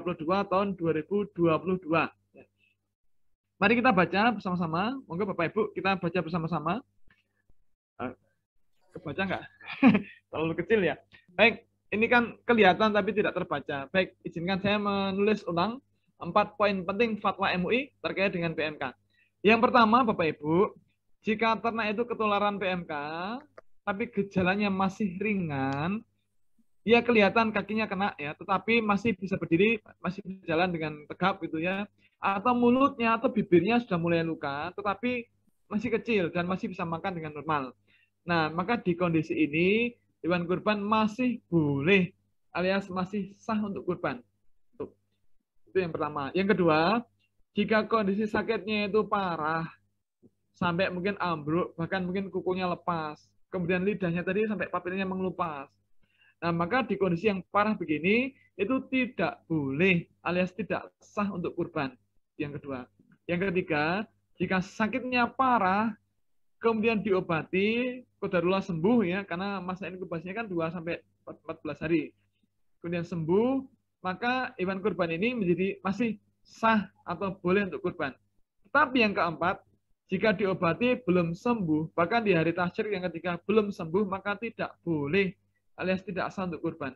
tahun 2022. Mari kita baca bersama-sama. Monggo Bapak Ibu kita baca bersama-sama. Kebaca nggak? Terlalu kecil ya. Baik, ini kan kelihatan tapi tidak terbaca. Baik, izinkan saya menulis ulang 4 poin penting fatwa MUI terkait dengan PMK. Yang pertama, Bapak Ibu, jika ternak itu ketularan PMK, tapi gejalanya masih ringan, dia kelihatan kakinya kena ya, tetapi masih bisa berdiri, masih berjalan dengan tegap gitu ya, atau mulutnya atau bibirnya sudah mulai luka, tetapi masih kecil dan masih bisa makan dengan normal. Nah, maka di kondisi ini hewan kurban masih boleh alias masih sah untuk kurban. Itu yang pertama. Yang kedua, jika kondisi sakitnya itu parah, sampai mungkin ambruk, bahkan mungkin kukunya lepas, kemudian lidahnya tadi sampai papilnya mengelupas. Nah, maka di kondisi yang parah begini, itu tidak boleh alias tidak sah untuk kurban. Yang kedua. Yang ketiga, jika sakitnya parah, kemudian diobati, qadarullah sembuh ya, karena masa inkubasinya kan 2-14 hari. Kemudian sembuh, maka hewan kurban ini menjadi masih sah atau boleh untuk kurban. Tetapi yang keempat, jika diobati belum sembuh, bahkan di hari tasyrik yang ketiga belum sembuh, maka tidak boleh alias tidak sah untuk kurban.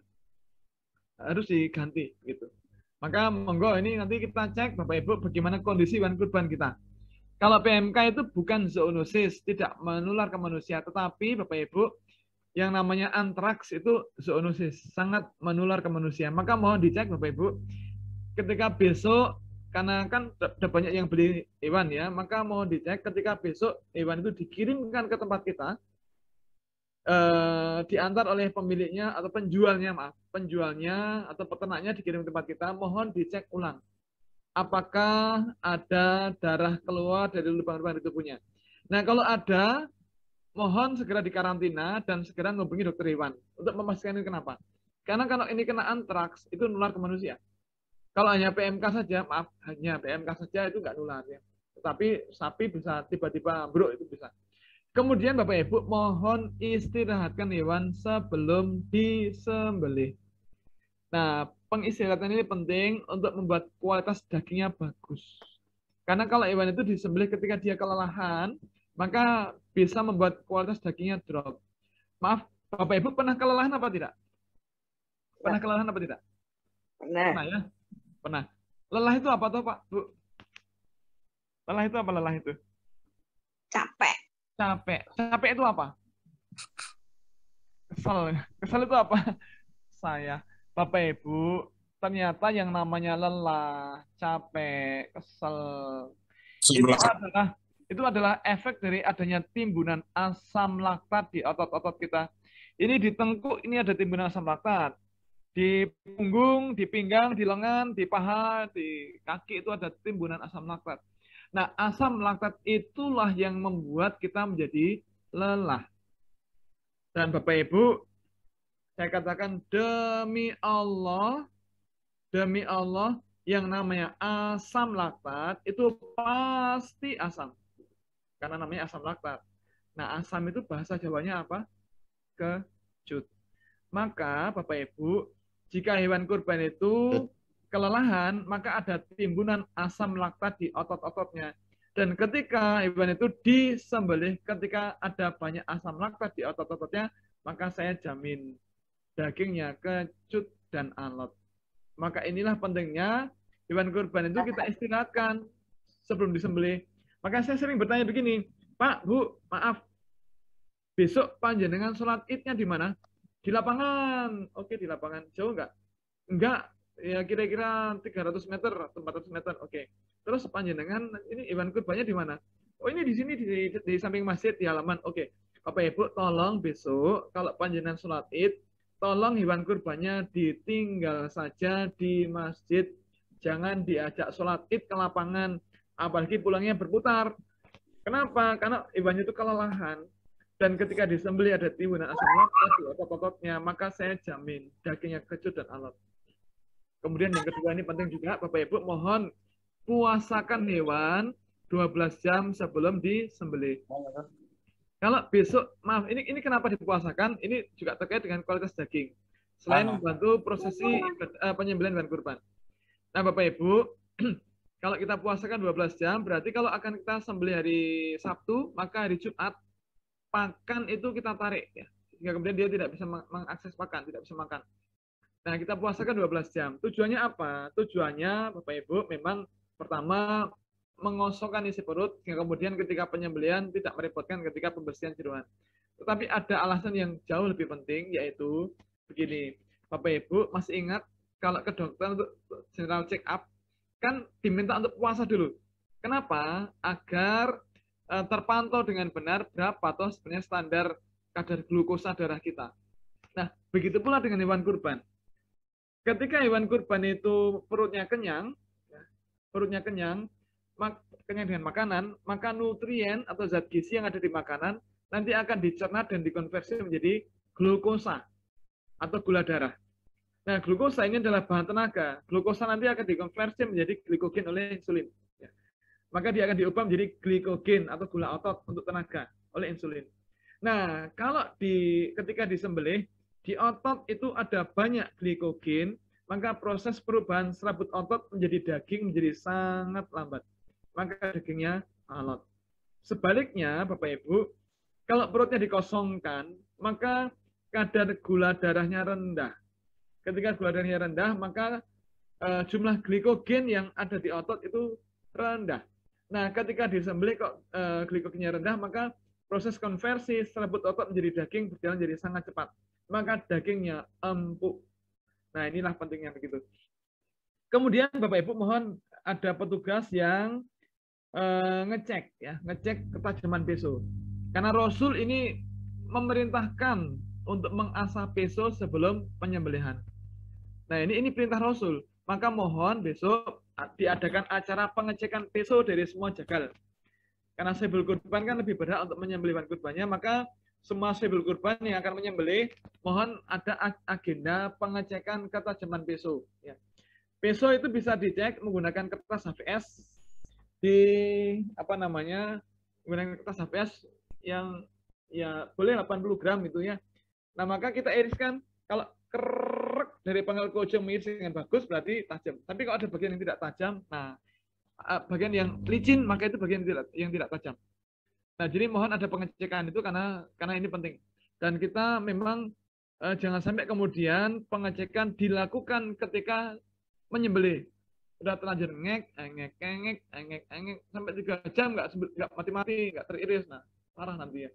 Harus diganti gitu. Maka monggo ini nanti kita cek Bapak Ibu bagaimana kondisi hewan kurban kita. Kalau PMK itu bukan zoonosis, tidak menular ke manusia, tetapi Bapak Ibu yang namanya antraks itu zoonosis, sangat menular ke manusia. Maka mohon dicek Bapak Ibu, ketika besok, karena kan ada banyak yang beli hewan ya, maka mohon dicek ketika besok hewan itu dikirimkan ke tempat kita, diantar oleh pemiliknya atau penjualnya atau peternaknya dikirim ke tempat kita, mohon dicek ulang. Apakah ada darah keluar dari lubang-lubang di tubuhnya. Nah, kalau ada, mohon segera dikarantina dan segera menghubungi dokter hewan untuk memastikan ini kenapa. Karena kalau ini kena antraks, itu nular ke manusia. Kalau hanya PMK saja, maaf, hanya PMK saja itu nggak nular ya. Tetapi sapi bisa tiba-tiba ambruk, itu bisa. Kemudian Bapak Ibu, mohon istirahatkan hewan sebelum disembelih. Nah, pengistirahatan ini penting untuk membuat kualitas dagingnya bagus. Karena kalau hewan itu disembelih ketika dia kelelahan, maka bisa membuat kualitas dagingnya drop. Maaf, Bapak Ibu pernah kelelahan apa tidak? Pernah kelelahan apa tidak? Pernah. Pernah ya? Pernah. Lelah itu apa tuh Pak, Bu? Lelah itu apa lelah itu? Capek. Capek. Capek itu apa? Kesel. Kesel itu apa? Saya. Bapak Ibu, ternyata yang namanya lelah, capek, kesel, itu adalah efek dari adanya timbunan asam laktat di otot-otot kita. Ini di tengkuk ini ada timbunan asam laktat. Di punggung, di pinggang, di lengan, di paha, di kaki itu ada timbunan asam laktat. Nah, asam laktat itulah yang membuat kita menjadi lelah. Dan Bapak Ibu, saya katakan demi Allah, yang namanya asam laktat itu pasti asam. Karena namanya asam laktat. Nah, asam itu bahasa Jawanya apa? Kecut. Maka Bapak Ibu, jika hewan kurban itu kelelahan, maka ada timbunan asam laktat di otot-ototnya. Dan ketika hewan itu disembelih, ketika ada banyak asam laktat di otot-ototnya, maka saya jamin dagingnya kecut dan alot. Maka inilah pentingnya hewan kurban itu kita istirahatkan sebelum disembelih. Maka saya sering bertanya begini, Pak, Bu, maaf, besok panjenengan sholat idnya di mana? Di lapangan. Oke, di lapangan. Jauh nggak? Enggak. Ya kira-kira 300 meter atau 400 meter. Oke. Terus panjenengan ini hewan kurbannya di mana? Oh, ini di sini di samping masjid di halaman. Oke. Bapak Ibu, tolong besok kalau panjenengan sholat id, tolong hewan kurbannya ditinggal saja di masjid. Jangan diajak sholat id ke lapangan. Apalagi pulangnya berputar. Kenapa? Karena hewannya itu kelelahan. Dan ketika disembelih ada timbunan asam laktat di otot-ototnya, maka saya jamin dagingnya kecut dan alot. Kemudian yang kedua ini penting juga, Bapak Ibu, mohon puasakan hewan 12 jam sebelum disembelih. Kalau besok, maaf, ini kenapa dipuasakan? Ini juga terkait dengan kualitas daging. Selain membantu prosesi penyembelihan hewan kurban. Nah, Bapak Ibu, kalau kita puasakan 12 jam, berarti kalau akan kita sembelih hari Sabtu, maka hari Jumat, pakan itu kita tarik. Ya. Sehingga kemudian dia tidak bisa mengakses pakan, tidak bisa makan. Nah, kita puasakan 12 jam. Tujuannya apa? Tujuannya, Bapak Ibu, memang pertama, mengosongkan isi perut, sehingga kemudian ketika penyembelihan tidak merepotkan ketika pembersihan jeroan. Tetapi ada alasan yang jauh lebih penting, yaitu begini. Bapak Ibu masih ingat kalau ke dokter untuk general check up, kan diminta untuk puasa dulu. Kenapa? Agar terpantau dengan benar berapa toh sebenarnya standar kadar glukosa darah kita. Nah, begitu pula dengan hewan kurban. Ketika hewan kurban itu perutnya kenyang, kenyang dengan makanan, maka nutrien atau zat gizi yang ada di makanan nanti akan dicerna dan dikonversi menjadi glukosa atau gula darah. Nah, glukosa ini adalah bahan tenaga. Glukosa nanti akan dikonversi menjadi glikogen oleh insulin. Maka dia akan diubah menjadi glikogen atau gula otot untuk tenaga oleh insulin. Nah, kalau ketika disembelih, di otot itu ada banyak glikogen, maka proses perubahan serabut otot menjadi daging menjadi sangat lambat. Maka dagingnya alot. Sebaliknya, Bapak Ibu, kalau perutnya dikosongkan, maka kadar gula darahnya rendah. Ketika gula darahnya rendah, maka jumlah glikogen yang ada di otot itu rendah. Nah, ketika disembelih kok glikogennya rendah, maka proses konversi serabut otot menjadi daging berjalan jadi sangat cepat. Maka dagingnya empuk. Nah, inilah pentingnya begitu. Kemudian Bapak Ibu mohon ada petugas yang ngecek ketajaman peso. Karena Rasul ini memerintahkan untuk mengasah peso sebelum penyembelihan. Nah, ini perintah Rasul. Maka mohon besok diadakan acara pengecekan peso dari semua jagal. Karena sahibul kurban kan lebih berhak untuk menyembelih hewan kurbannya, maka semua sahibul kurban yang akan menyembelih, mohon ada agenda pengecekan ketajaman peso. Ya. Peso itu bisa dicek menggunakan kertas HVS menggunakan kertas HVS yang ya boleh 80 gram itu ya. Nah, maka kita iriskan, kalau kerek dari pangkal kojo mengiris dengan bagus berarti tajam. Tapi kalau ada bagian yang tidak tajam, nah bagian yang licin maka itu bagian yang tidak tajam. Nah, jadi mohon ada pengecekan itu karena ini penting. Dan kita memang jangan sampai kemudian pengecekan dilakukan ketika menyembelih. Udah terlanjur ngek sampai 3 jam nggak mati-mati, nggak teriris. Nah, parah nanti ya.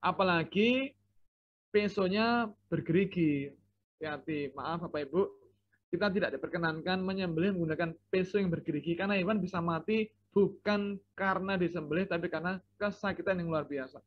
Apalagi pesonya bergerigi. Hati-hati, maaf Bapak Ibu, kita tidak diperkenankan menyembelih menggunakan peso yang bergerigi karena hewan bisa mati bukan karena disembelih tapi karena kesakitan yang luar biasa.